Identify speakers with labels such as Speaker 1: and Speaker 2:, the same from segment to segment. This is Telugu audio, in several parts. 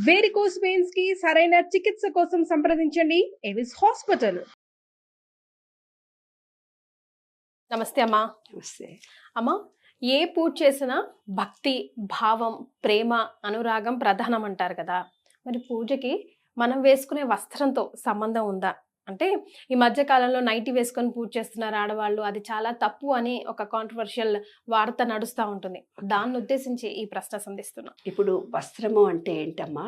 Speaker 1: వేరికోస్ వెయిన్స్ కి సరైన చికిత్స కోసం సంప్రదించండి ఎవిస్ హాస్పిటల్.
Speaker 2: నమస్తే అమ్మా.
Speaker 3: నమస్తే
Speaker 2: అమ్మా, ఏ పూజ చేసినా భక్తి, భావం, ప్రేమ, అనురాగం ప్రధానం అంటారు కదా. మరి పూజకి మనం వేసుకునే వస్త్రంతో సంబంధం ఉందా? అంటే ఈ మధ్య కాలంలో నైటీ వేసుకొని పూజ చేస్తున్నారు ఆడవాళ్ళు, అది చాలా తప్పు అని ఒక కాంట్రవర్షియల్ వార్త నడుస్తూ ఉంటుంది. దాన్ని ఉద్దేశించి ఈ ప్రశ్న సంధిస్తున్నా.
Speaker 3: ఇప్పుడు వస్త్రము అంటే ఏంటమ్మా?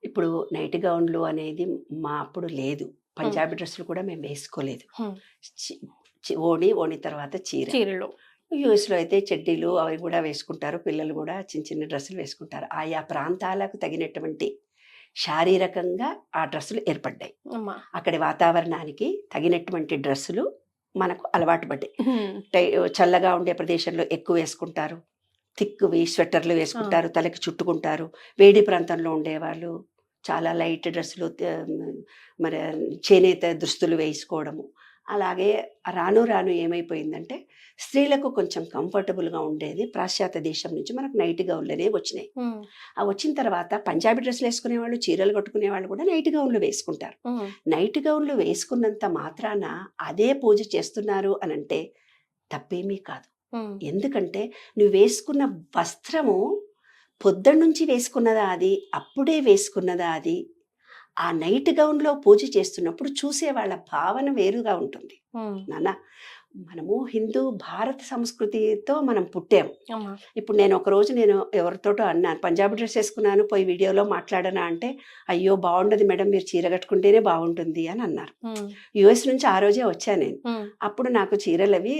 Speaker 3: ఇప్పుడు నైట్ గౌన్లు అనేది మా అప్పుడు లేదు. పంజాబీ డ్రెస్సులు కూడా మేము వేసుకోలేదు. ఓణి తర్వాత
Speaker 2: చీరలు.
Speaker 3: యూఎస్లో అయితే చెడ్డీలు అవి కూడా వేసుకుంటారు. పిల్లలు కూడా చిన్న చిన్న డ్రెస్సులు వేసుకుంటారు. ఆయా ప్రాంతాలకు తగినటువంటి శారీరకంగా ఆ డ్రెస్సులు ఏర్పడ్డాయి. అక్కడి వాతావరణానికి తగినటువంటి డ్రెస్సులు మనకు అలవాటు పడ్డాయి. చల్లగా ఉండే ప్రదేశంలో ఎక్కువ వేసుకుంటారు, థిక్వి స్వెటర్లు వేసుకుంటారు, తలకి చుట్టుకుంటారు. వేడి ప్రాంతంలో ఉండేవాళ్ళు చాలా లైట్ డ్రెస్సులు, మరి చేనేత దుస్తులు వేసుకోవడము. అలాగే రాను రాను ఏమైపోయిందంటే స్త్రీలకు కొంచెం కంఫర్టబుల్గా ఉండేది పాశ్చాత్య దేశం నుంచి మనకు నైట్ గౌన్లు అనేవి వచ్చినాయి. ఆ వచ్చిన తర్వాత పంజాబీ డ్రెస్సులు వేసుకునే వాళ్ళు, చీరలు కట్టుకునే వాళ్ళు కూడా నైట్ గౌన్లు వేసుకుంటారు. నైట్ గౌన్లు వేసుకున్నంత మాత్రాన అదే పూజ చేస్తున్నారు అని అంటే తప్పేమీ కాదు. ఎందుకంటే నువ్వు వేసుకున్న వస్త్రము పొద్దున్న నుంచి వేసుకున్నదా, అది అప్పుడే వేసుకున్నదా, అది ఆ నైట్ గౌన్లో పూజ చేస్తున్నప్పుడు చూసే వాళ్ళ భావన వేరుగా ఉంటుంది నాన్న. మనము హిందూ భారత సంస్కృతితో మనం పుట్టాము. ఇప్పుడు నేను ఒకరోజు ఎవరితోటో అన్నాను, పంజాబీ డ్రెస్ వేసుకున్నాను, పోయి వీడియోలో మాట్లాడనా అంటే, అయ్యో బాగుండదు మేడం, మీరు చీర కట్టుకుంటేనే బాగుంటుంది అని అన్నారు. యుఎస్ నుంచి ఆ రోజే వచ్చాను నేను. అప్పుడు నాకు చీరలు అవి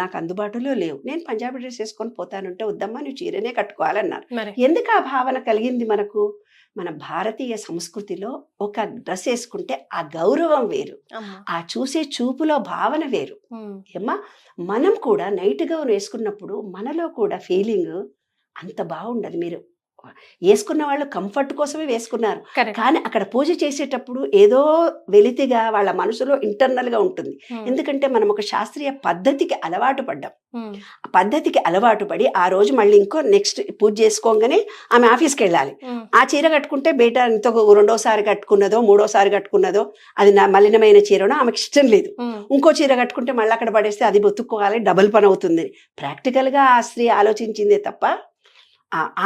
Speaker 3: నాకు అందుబాటులో లేవు. నేను పంజాబీ డ్రెస్ వేసుకొని పోతానంటే, వద్దమ్మా నువ్వు చీరనే కట్టుకోవాలన్నారు. ఎందుకు ఆ భావన కలిగింది మనకు? మన భారతీయ సంస్కృతిలో ఒక డ్రెస్ వేసుకుంటే ఆ గౌరవం వేరు, ఆ చూసే చూపులో భావన వేరు. ఏమ్మా, మనం కూడా నైట్ గౌన్ వేసుకున్నప్పుడు మనలో కూడా ఫీలింగ్ అంత బాగుండదు. మీరు వేసుకున్న వాళ్ళు కంఫర్ట్ కోసమే వేసుకున్నారు, కానీ అక్కడ పూజ చేసేటప్పుడు ఏదో వెలితిగా వాళ్ళ మనసులో ఇంటర్నల్ గా ఉంటుంది. ఎందుకంటే మనం ఒక శాస్త్రీయ పద్ధతికి అలవాటు పడ్డాం. ఆ పద్ధతికి అలవాటు పడి ఆ రోజు మళ్ళీ ఇంకో నెక్స్ట్ పూజ చేసుకోగానే ఆమె ఆఫీస్కి వెళ్ళాలి. ఆ చీర కట్టుకుంటే బయట ఇంకో రెండోసారి కట్టుకున్నదో మూడోసారి కట్టుకున్నదో అది నా మలినమైన చీరనో ఆమెకి ఇష్టం లేదు. ఇంకో చీర కట్టుకుంటే మళ్ళీ అక్కడ పడేస్తే అది బొత్తుకోవాలి, డబుల్ పని అవుతుంది. ప్రాక్టికల్ గా ఆ స్త్రీ ఆలోచించిందే తప్ప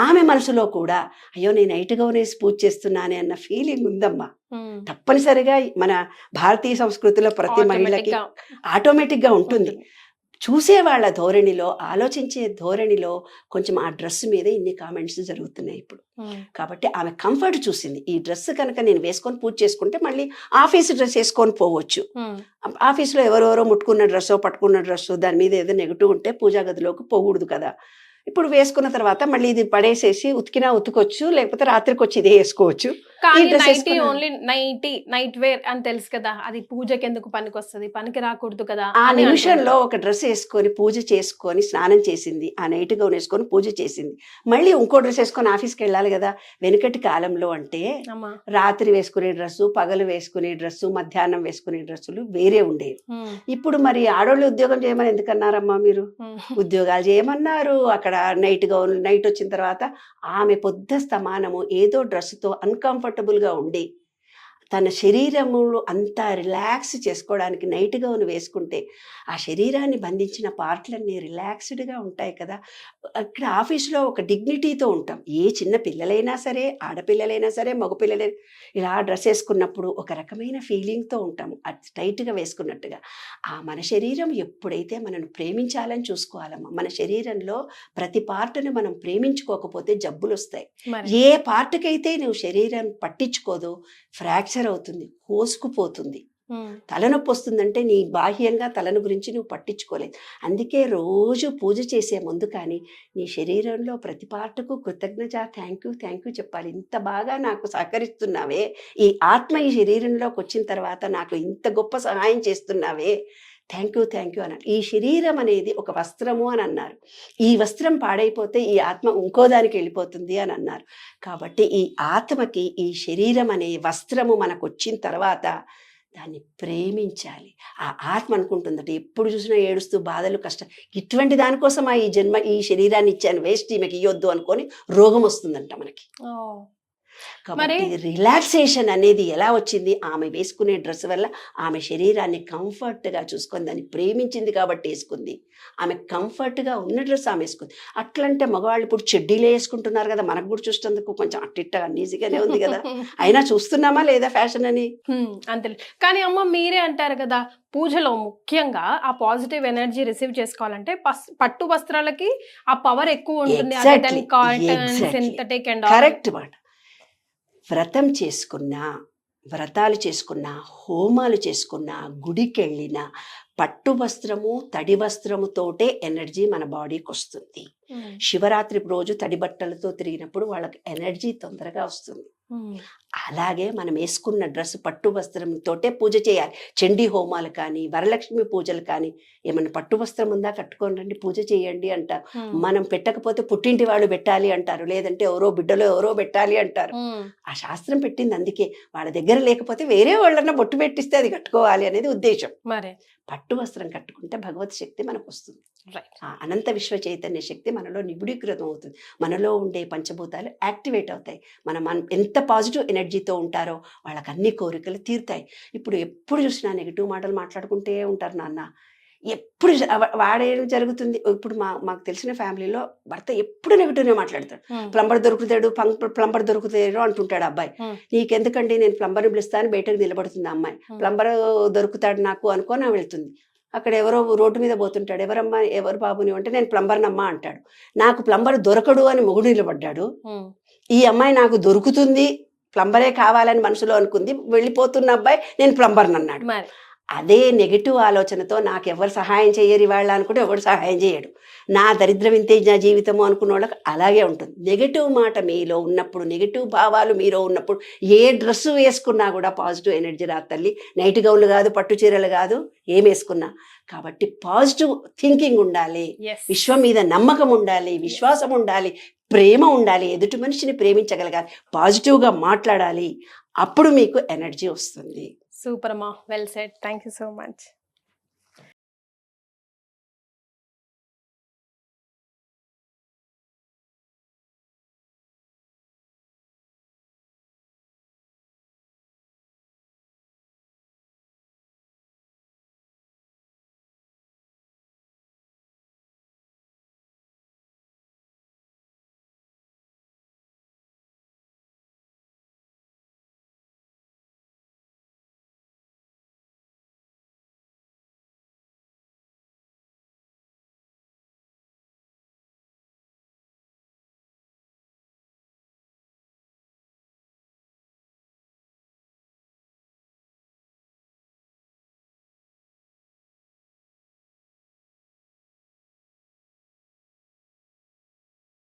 Speaker 3: ఆమె మనసులో కూడా అయ్యో నేను నైట్ గౌన్ వేసి పూజ చేస్తున్నానే అన్న ఫీలింగ్ ఉందమ్మా. తప్పనిసరిగా మన భారతీయ సంస్కృతిలో ప్రతి మహిళకి ఆటోమేటిక్ గా ఉంటుంది. చూసే వాళ్ళ ధోరణిలో, ఆలోచించే ధోరణిలో కొంచెం ఆ డ్రెస్ మీద ఇన్ని కామెంట్స్ జరుగుతున్నాయి ఇప్పుడు. కాబట్టి ఆమె కంఫర్ట్ చూసింది. ఈ డ్రెస్ కనుక నేను వేసుకొని పూజ చేసుకుంటే మళ్ళీ ఆఫీస్ డ్రెస్ వేసుకొని పోవచ్చు. ఆఫీస్లో ఎవరెవరో ముట్టుకున్న డ్రెస్సో పట్టుకున్న డ్రెస్సో దాని మీద ఏదో నెగిటివ్ ఉంటే పూజా గదిలోకి పోకూడదు కదా. ఇప్పుడు వేసుకున్న తర్వాత మళ్ళీ ఇది పడేసేసి ఉతికినా ఉతుకొచ్చు, లేకపోతే రాత్రికి వచ్చి ఇదే వేసుకోవచ్చు.
Speaker 2: నైట్ వేర్ అని తెలుసు కదా, అది పూజకి ఎందుకు పనికి వస్తుంది, పనికి రాకూడదు కదా.
Speaker 3: ఆ నిమిషంలో ఒక డ్రెస్ వేసుకొని పూజ చేసుకొని స్నానం చేసింది, ఆ నైట్ గౌన్ వేసుకొని పూజ చేసింది, మళ్ళీ ఇంకో డ్రెస్ వేసుకొని ఆఫీస్కి వెళ్ళాలి కదా. వెనుకటి కాలంలో అంటే రాత్రి వేసుకునే డ్రెస్సు, పగలు వేసుకునే డ్రెస్సు, మధ్యాహ్నం వేసుకునే డ్రెస్సులు వేరే ఉండేవి. ఇప్పుడు మరి ఆడోళ్ళు ఉద్యోగం చేయమని ఎందుకన్నారమ్మా? మీరు ఉద్యోగాలు చేయమన్నారు. అక్కడ నైట్ గౌన్, నైట్ వచ్చిన తర్వాత ఆమె పొద్దు స్తమానము ఏదో డ్రెస్సుతో అన్కంఫర్టబుల్గా ఉండి తన శరీరములో అంతా రిలాక్స్ చేసుకోవడానికి నైట్ గౌన్ వేసుకుంటే ఆ శరీరాన్ని బంధించిన పార్ట్లన్నీ రిలాక్స్డ్గా ఉంటాయి కదా. అక్కడ ఆఫీస్లో ఒక డిగ్నిటీతో ఉంటాం. ఏ చిన్న పిల్లలైనా సరే, ఆడపిల్లలైనా సరే, మగపిల్లలైనా ఇలా డ్రెస్ వేసుకున్నప్పుడు ఒక రకమైన ఫీలింగ్తో ఉంటాము, అది టైట్గా వేసుకున్నట్టుగా. మన శరీరం ఎప్పుడైతే మనను ప్రేమించాలని చూసుకోవాలమ్మా. మన శరీరంలో ప్రతి పార్ట్ని మనం ప్రేమించుకోకపోతే జబ్బులు వస్తాయి. ఏ పార్ట్కైతే నువ్వు శరీరం పట్టించుకోదో ఫ్రాక్చర్ అవుతుంది, కోసుకుపోతుంది. తలనొప్పి వస్తుందంటే నీ బాహ్యంగా తలను గురించి నువ్వు పట్టించుకోలేదు. అందుకే రోజు పూజ చేసే ముందు కానీ నీ శరీరంలో ప్రతి పార్టుకు కృతజ్ఞత, థ్యాంక్ యూ చెప్పాలి. ఇంత బాగా నాకు సహకరిస్తున్నావే, ఈ ఆత్మ ఈ శరీరంలోకి వచ్చిన తర్వాత నాకు ఇంత గొప్ప సహాయం చేస్తున్నావే, థ్యాంక్ యూ అన్నారు. ఈ శరీరం అనేది ఒక వస్త్రము అని అన్నారు. ఈ వస్త్రం పాడైపోతే ఈ ఆత్మ ఇంకో దానికి వెళ్ళిపోతుంది అని అన్నారు. కాబట్టి ఈ ఆత్మకి ఈ శరీరం అనే వస్త్రము మనకు వచ్చిన తర్వాత దాన్ని ప్రేమించాలి. ఆ ఆత్మ అనుకుంటుందట ఎప్పుడు చూసినా ఏడుస్తూ బాధలు కష్టం, ఇటువంటి దానికోసం ఈ జన్మ ఈ శరీరాన్ని ఇచ్చాను, వేస్ట్ ఈమెకి ఇవ్వద్దు అనుకొని రోగం వస్తుందంట మనకి. కాబట్టి రిలాక్సేషన్ అనేది ఎలా వచ్చింది, ఆమె వేసుకునే డ్రెస్ వల్ల ఆమె శరీరాన్ని కంఫర్ట్గా చూసుకొని దాన్ని ప్రేమించింది కాబట్టి వేసుకుంది. ఆమె కంఫర్ట్గా ఉన్న డ్రెస్ ఆమె వేసుకుంది. అట్లంటే మగవాళ్ళు ఇప్పుడు చెడ్డీలే వేసుకుంటున్నారు కదా, మనకు కూడా చూసేందుకు కొంచెం అట్టిట్ట అన్ఈజీగానే ఉంది కదా, అయినా చూస్తున్నామా లేదా ఫ్యాషన్ అని.
Speaker 2: అంతే. కానీ అమ్మ మీరే అంటారు కదా, పూజలో ముఖ్యంగా ఆ పాజిటివ్ ఎనర్జీ రిసీవ్ చేసుకోవాలంటే పట్టు వస్త్రాలకి ఆ పవర్ ఎక్కువ ఉంటుంది. సింథటిక్ అండ్
Speaker 3: కరెక్ట్ మాట. వ్రతం చేసుకున్నా, వ్రతాలు చేసుకున్నా, హోమాలు చేసుకున్నా, గుడికి వెళ్ళినా పట్టు వస్త్రము తడి వస్త్రముతోటే ఎనర్జీ మన బాడీకి వస్తుంది. శివరాత్రి రోజు తడి బట్టలతో తిరిగినప్పుడు వాళ్ళకి ఎనర్జీ తొందరగా వస్తుంది. అలాగే మనం వేసుకున్న డ్రెస్ పట్టు వస్త్రంతోటే పూజ చేయాలి. చండీ హోమాలు కానీ, వరలక్ష్మి పూజలు కానీ, ఏమన్నా పట్టు వస్త్రం ఉందా కట్టుకొని రండి పూజ చేయండి అంటారు. మనం పెట్టకపోతే పుట్టింటి వాళ్ళు పెట్టాలి అంటారు, లేదంటే ఎవరో బిడ్డలో ఎవరో పెట్టాలి అంటారు. ఆ శాస్త్రం పెట్టింది అందుకే. వాళ్ళ దగ్గర లేకపోతే వేరే వాళ్ళన్నా బొట్టు పెట్టిస్తే అది కట్టుకోవాలి అనేది ఉద్దేశం.
Speaker 2: మరి
Speaker 3: పట్టు వస్త్రం కట్టుకుంటే భగవత్ శక్తి మనకు వస్తుంది. ఆ అనంత విశ్వ చైతన్య శక్తి మనలో నిబిడీకృతం అవుతుంది. మనలో ఉండే పంచభూతాలు యాక్టివేట్ అవుతాయి. మనం ఎంత పాజిటివ్ ఎనర్జీతో ఉంటారో వాళ్ళకి అన్ని కోరికలు తీరుతాయి. ఇప్పుడు ఎప్పుడు చూసినా నెగిటివ్ మాటలు మాట్లాడుకుంటే ఉంటారు నాన్న. ఎప్పుడు వాడేం జరుగుతుంది, ఇప్పుడు మాకు తెలిసిన ఫ్యామిలీలో భర్త ఎప్పుడు నెగిటివ్నే మాట్లాడతాడు. ప్లంబర్ దొరుకుతాడు అంటుంటాడు అబ్బాయి. నీకెందుకండి, నేను ప్లంబర్ని పిలుస్తాను బయటకు నిలబడుతుంది అమ్మాయి. ప్లంబర్ దొరుకుతాడు నాకు అనుకోని వెళ్తుంది. అక్కడ ఎవరో రోడ్డు మీద పోతుంటాడు, ఎవరమ్మా ఎవరు బాబుని అంటే నేను ప్లంబర్నమ్మా అంటాడు. నాకు ప్లంబర్ దొరకడు అని మొగుడు నిలబడ్డాడు. ఈ అమ్మాయి నాకు దొరుకుతుంది, ప్లంబరే కావాలని మనసులో అనుకుంది, వెళ్ళిపోతున్న అబ్బాయి నేను ప్లంబర్ని అన్నాడు. అదే నెగిటివ్ ఆలోచనతో నాకు ఎవరు సహాయం చేయరు ఇవాళ అనుకుంటే ఎవరు సహాయం చేయడు. నా దరిద్రం ఇంతే నా జీవితము అనుకున్న వాళ్ళకి అలాగే ఉంటుంది. నెగిటివ్ మాట మీలో ఉన్నప్పుడు, నెగిటివ్ భావాలు మీలో ఉన్నప్పుడు ఏ డ్రెస్సు వేసుకున్నా కూడా పాజిటివ్ ఎనర్జీ రాదు తల్లి. నైట్ గౌన్లు కాదు, పట్టు చీరలు కాదు, ఏం వేసుకున్నా. కాబట్టి పాజిటివ్ థింకింగ్ ఉండాలి, విశ్వం మీద నమ్మకం ఉండాలి, విశ్వాసం ఉండాలి, ప్రేమ ఉండాలి, ఎదుటి మనిషిని ప్రేమించగలగాలి, పాజిటివ్గా మాట్లాడాలి. అప్పుడు మీకు ఎనర్జీ వస్తుంది.
Speaker 2: సూపర్ అమ్మా, well said. Thank you so much.